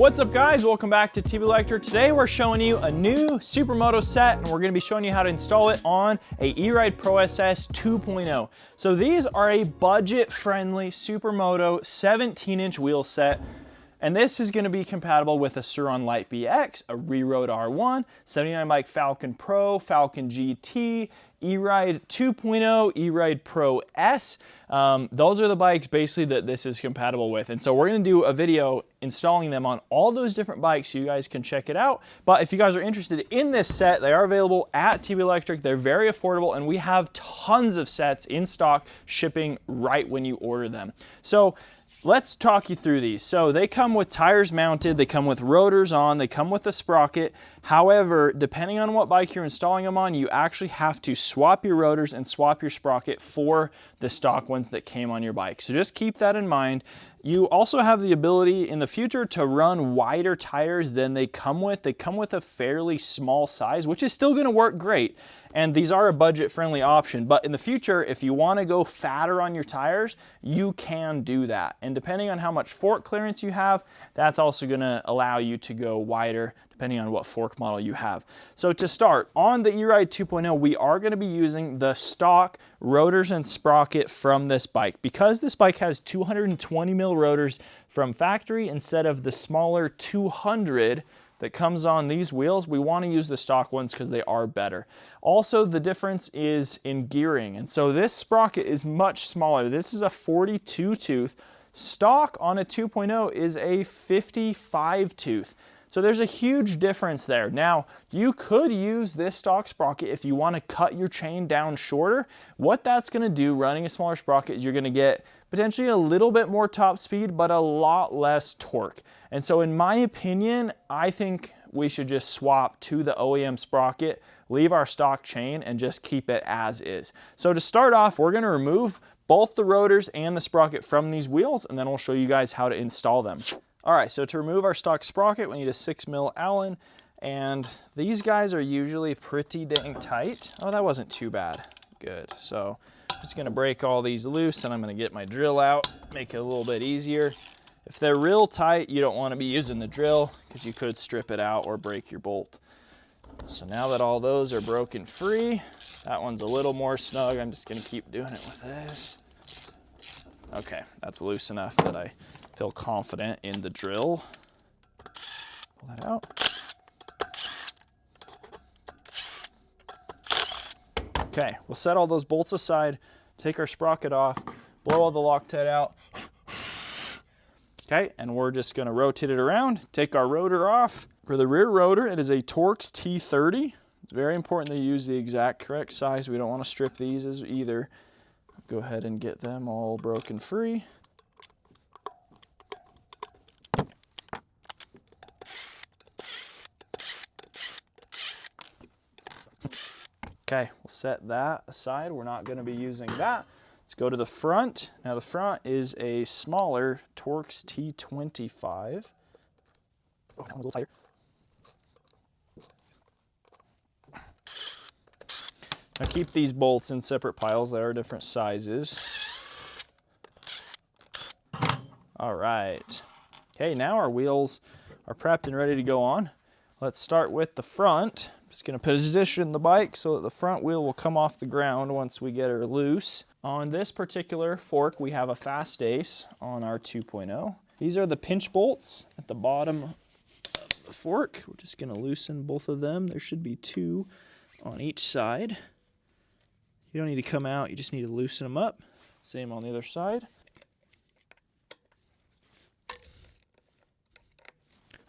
What's up guys, welcome back to TV Electric. Today we're showing you a new Supermoto set and we're gonna be showing you how to install it on a E-Ride Pro SS 2.0. So these are a budget-friendly Supermoto 17-inch wheel set. And this is going to be compatible with a Suron Light BX, a Reroad R1, 79 bike Falcon Pro, Falcon GT, E-Ride 2.0, E-Ride Pro S. Those are the bikes basically that this is compatible with. And so we're going to do a video installing them on all those different bikes so you guys can check it out. But if you guys are interested in this set, they are available at TV Electric. They're very affordable and we have tons of sets in stock shipping right when you order them. So let's talk you through these. So they come with tires mounted, they come with rotors on, they come with a sprocket. However, depending on what bike you're installing them on, you actually have to swap your rotors and swap your sprocket for the stock ones that came on your bike. So just keep that in mind. You also have the ability in the future to run wider tires than they come with. They come with a fairly small size, which is still gonna work great. And these are a budget-friendly option. But in the future, if you wanna go fatter on your tires, you can do that. And depending on how much fork clearance you have, that's also gonna allow you to go wider depending on what fork model you have. So to start, on the E-Ride 2.0, we are gonna be using the stock rotors and sprocket from this bike. Because this bike has 220 mil rotors from factory instead of the smaller 200 that comes on these wheels, we want to use the stock ones because they are better. Also, the difference is in gearing. And so this sprocket is much smaller. This is a 42 tooth. Stock on a 2.0 is a 55 tooth. So there's a huge difference there. Now, you could use this stock sprocket if you want to cut your chain down shorter. What that's going to do, running a smaller sprocket, is you're going to get potentially a little bit more top speed, but a lot less torque. And so in my opinion, I think we should just swap to the OEM sprocket, leave our stock chain, and just keep it as is. So to start off, we're going to remove both the rotors and the sprocket from these wheels, and then we'll show you guys how to install them. All right, so to remove our stock sprocket, we need a 6 mil Allen, and these guys are usually pretty dang tight. Oh, that wasn't too bad. Good. So just gonna break all these loose, and I'm gonna get my drill out, make it a little bit easier. If they're real tight, you don't wanna be using the drill because you could strip it out or break your bolt. So now that all those are broken free, that one's a little more snug. I'm just gonna keep doing it with this. Okay, that's loose enough that I feel confident in the drill. Pull that out. Okay, we'll set all those bolts aside, take our sprocket off, blow all the Loctite out. Okay, and we're just gonna rotate it around, take our rotor off. For the rear rotor, it is a Torx T30. It's very important that you use the exact correct size. We don't wanna strip these as either. Go ahead and get them all broken free. Okay, we'll set that aside. We're not going to be using that. Let's go to the front. Now the front is a smaller Torx T25. Oh, a little tighter. Now keep these bolts in separate piles. They are different sizes. All right. Okay, now our wheels are prepped and ready to go on. Let's start with the front. Just gonna position the bike so that the front wheel will come off the ground once we get her loose. On this particular fork, we have a Fast Ace on our 2.0. These are the pinch bolts at the bottom of the fork. We're just gonna loosen both of them. There should be two on each side. You don't need to come out, you just need to loosen them up. Same on the other side.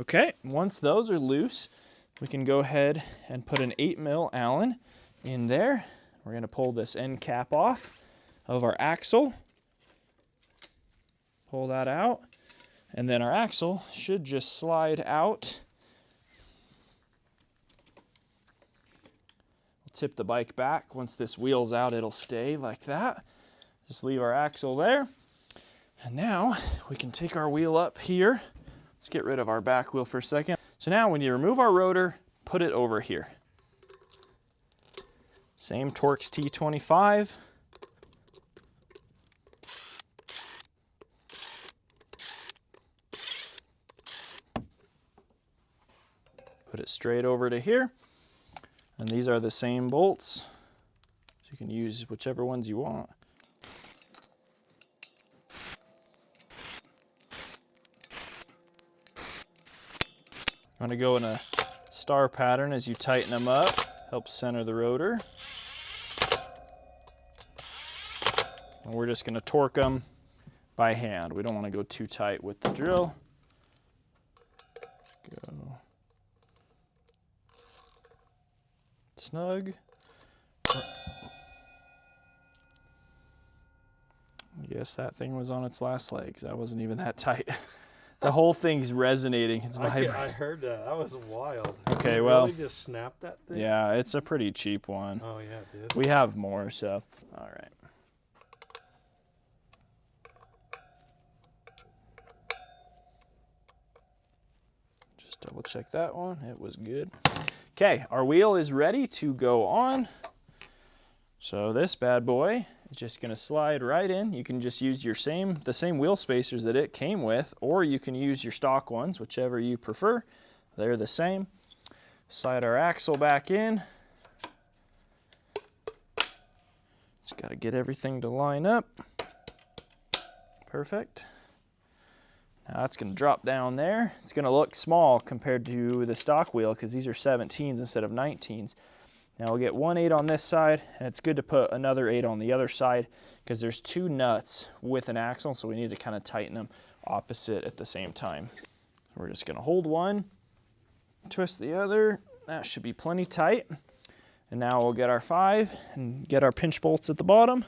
Okay, once those are loose, we can go ahead and put an 8 mil Allen in there. We're gonna pull this end cap off of our axle. Pull that out, and then our axle should just slide out. We'll tip the bike back. Once this wheel's out, it'll stay like that. Just leave our axle there. And now we can take our wheel up here. Let's get rid of our back wheel for a second. So now when you remove our rotor, put it over here. Same Torx T25. Put it straight over to here. And these are the same bolts. So you can use whichever ones you want. I'm going to go in a star pattern as you tighten them up. Help center the rotor. And we're just going to torque them by hand. We don't want to go too tight with the drill. Go snug. I guess that thing was on its last legs. That wasn't even that tight. The whole thing's resonating. It's vibrating. I heard that. That was wild. Okay, Did well. Really just snapped that thing? Yeah, it's a pretty cheap one. Oh, yeah, it did. We have more, so. All right. Just double check that one. It was good. Okay, our wheel is ready to go on. So this bad boy is just going to slide right in. You can just use the same wheel spacers that it came with, or you can use your stock ones, whichever you prefer. They're the same. Slide our axle back in. Just got to get everything to line up. Perfect. Now it's going to drop down there. It's going to look small compared to the stock wheel because these are 17s instead of 19s. Now we'll get one 8 on this side, and it's good to put another 8 on the other side because there's 2 nuts with an axle, so we need to kind of tighten them opposite at the same time. We're just going to hold one, twist the other. That should be plenty tight. And now we'll get our 5 and get our pinch bolts at the bottom.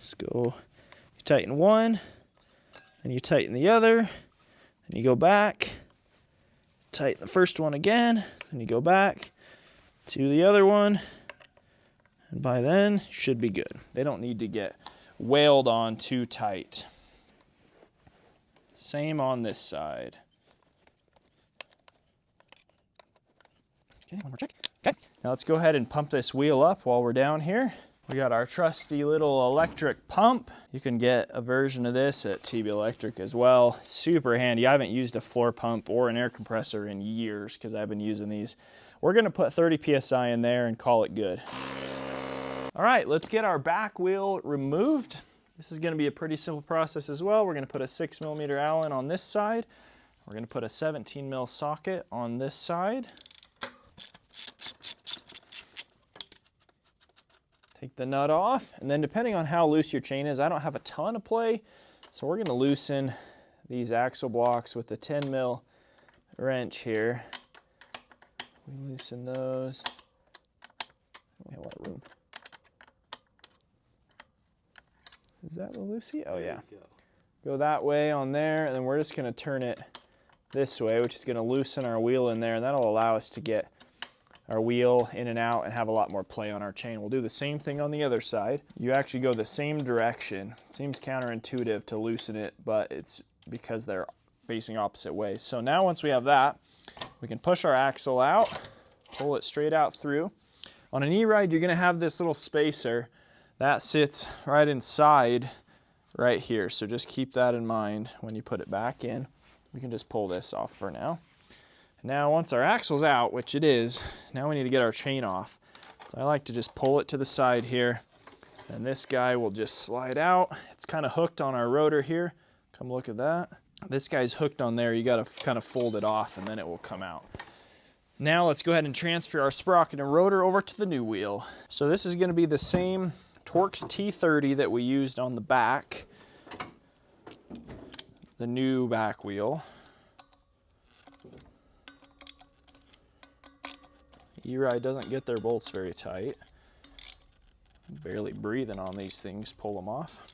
Just go, you tighten one, and you tighten the other, and you go back, tighten the first one again, and you go back to the other one, and by then you should be good. They don't need to get whaled on too tight. Same on this side. Okay, one more check. Okay, now let's go ahead and pump this wheel up while we're down here. We got our trusty little electric pump. You can get a version of this at TB Electric as well. Super handy. I haven't used a floor pump or an air compressor in years because I've been using these. We're gonna put 30 PSI in there and call it good. All right, let's get our back wheel removed. This is gonna be a pretty simple process as well. We're gonna put a 6mm Allen on this side. We're gonna put a 17mm socket on this side. Take the nut off, and then depending on how loose your chain is, I don't have a ton of play, so we're gonna loosen these axle blocks with the 10mm wrench here. We loosen those. We have a lot of room. Is that the loosey? Oh yeah. Go that way on there, and then we're just gonna turn it this way, which is gonna loosen our wheel in there, and that'll allow us to get our wheel in and out and have a lot more play on our chain. We'll do the same thing on the other side. You actually go the same direction. It seems counterintuitive to loosen it, but it's because they're facing opposite ways. So now once we have that, we can push our axle out, pull it straight out through. On an E-Ride, you're gonna have this little spacer that sits right inside right here. So just keep that in mind when you put it back in. We can just pull this off for now. Now once our axle's out, which it is, now we need to get our chain off. So I like to just pull it to the side here, and this guy will just slide out. It's kind of hooked on our rotor here. Come look at that. This guy's hooked on there. You got to kind of fold it off and then it will come out. Now let's go ahead and transfer our sprocket and rotor over to the new wheel. So this is going to be the same Torx T30 that we used on the back, the new back wheel. E-Ride doesn't get their bolts very tight. Barely breathing on these things, pull them off.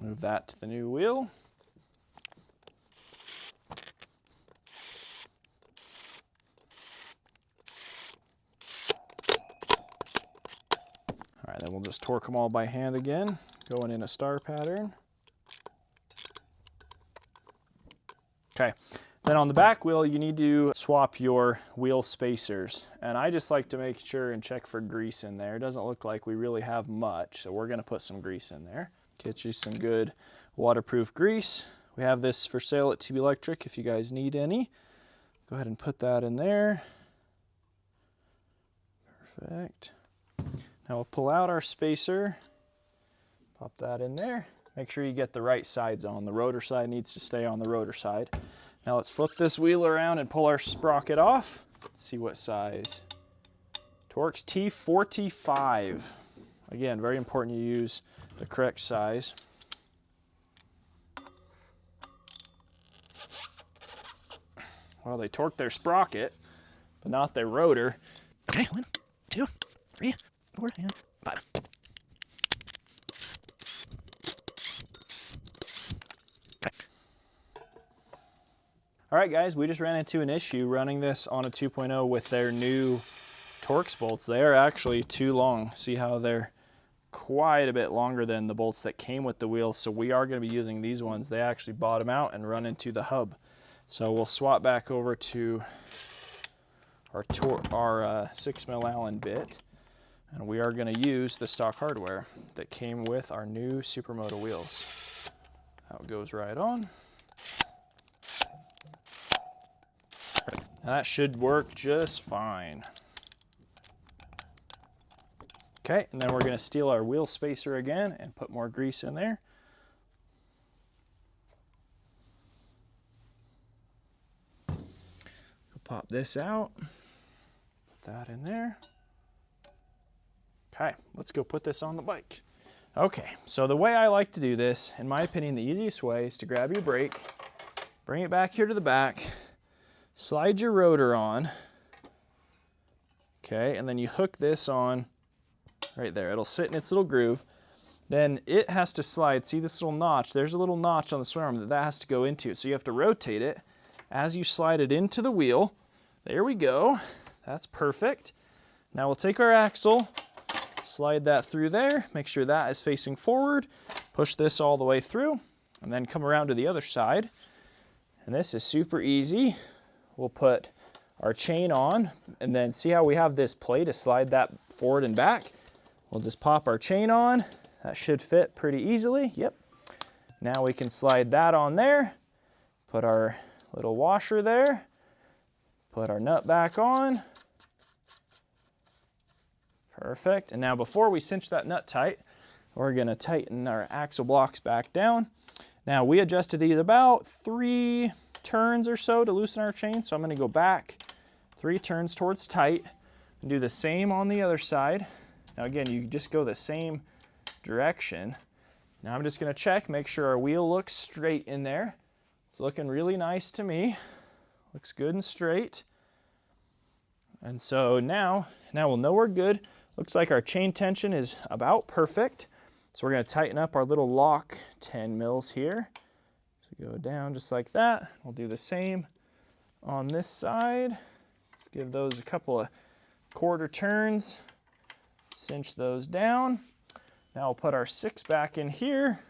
Move that to the new wheel. All right, then we'll just torque them all by hand again, going in a star pattern. Okay. Then on the back wheel, you need to swap your wheel spacers. And I just like to make sure and check for grease in there. It doesn't look like we really have much, so we're gonna put some grease in there. Get you some good waterproof grease. We have this for sale at TB Electric if you guys need any. Go ahead and put that in there. Perfect. Now we'll pull out our spacer, pop that in there. Make sure you get the right sides on. The rotor side needs to stay on the rotor side. Now let's flip this wheel around and pull our sprocket off. Let's see what size. Torx T45. Again, very important you use the correct size. Well, they torqued their sprocket, but not their rotor. Okay, 1, 2, 3, 4, and 5. Okay. All right, guys, we just ran into an issue running this on a 2.0 with their new Torx bolts. They are actually too long. See how they're quite a bit longer than the bolts that came with the wheels, so we are going to be using these ones. They actually bottom out and run into the hub. So we'll swap back over to our 6mm Allen bit, and we are going to use the stock hardware that came with our new Supermoto wheels. That goes right on. That should work just fine. Okay, and then we're going to steal our wheel spacer again and put more grease in there. Pop this out, put that in there. Okay, let's go put this on the bike. Okay, so the way I like to do this, in my opinion, the easiest way is to grab your brake, bring it back here to the back, slide your rotor on, okay, and then you hook this on right there. It'll sit in its little groove. Then it has to slide. See this little notch? There's a little notch on the swing arm that has to go into. So you have to rotate it as you slide it into the wheel. There we go. That's perfect. Now we'll take our axle, slide that through there, make sure that is facing forward, push this all the way through, and then come around to the other side. And this is super easy. We'll put our chain on, and then see how we have this play to slide that forward and back? We'll just pop our chain on. That should fit pretty easily. Yep. Now we can slide that on there, put our little washer there, put our nut back on. Perfect. And now before we cinch that nut tight, we're going to tighten our axle blocks back down. Now we adjusted these about 3 turns or so to loosen our chain. So I'm going to go back 3 turns towards tight and do the same on the other side. Now again, you just go the same direction. Now I'm just going to check, make sure our wheel looks straight in there. It's looking really nice to me. Looks good and straight. And so now we'll know we're good. Looks like our chain tension is about perfect. So we're going to tighten up our little lock 10 mils here. So go down just like that. We'll do the same on this side. Let's give those a couple of quarter turns. Cinch those down. Now we'll put our 6 back in here.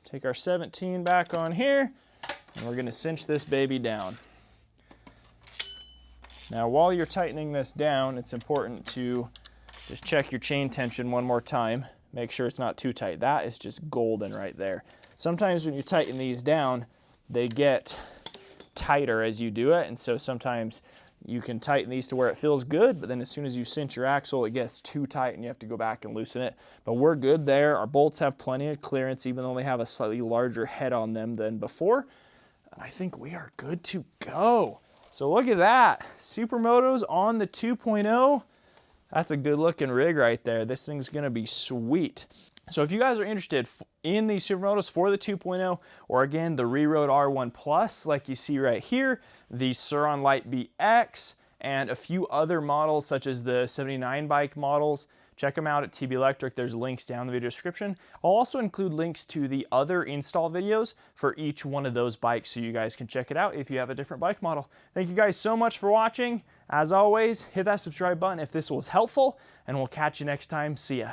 Take our 17 back on here. And we're going to cinch this baby down. Now while you're tightening this down, it's important to just check your chain tension one more time. Make sure it's not too tight. That is just golden right there. Sometimes when you tighten these down, they get tighter as you do it, and so sometimes you can tighten these to where it feels good, but then as soon as you cinch your axle, it gets too tight and you have to go back and loosen it. But we're good there. Our bolts have plenty of clearance, even though they have a slightly larger head on them than before. I think we are good to go. So look at that. Supermoto's on the 2.0. That's a good looking rig right there. This thing's gonna be sweet. So if you guys are interested in these Supermotos for the 2.0, or again, the Re-Road R1 Plus, like you see right here, the Sur-On Lite BX, and a few other models such as the 79 bike models, check them out at TB Electric. There's links down in the video description. I'll also include links to the other install videos for each one of those bikes so you guys can check it out if you have a different bike model. Thank you guys so much for watching. As always, hit that subscribe button if this was helpful, and we'll catch you next time. See ya.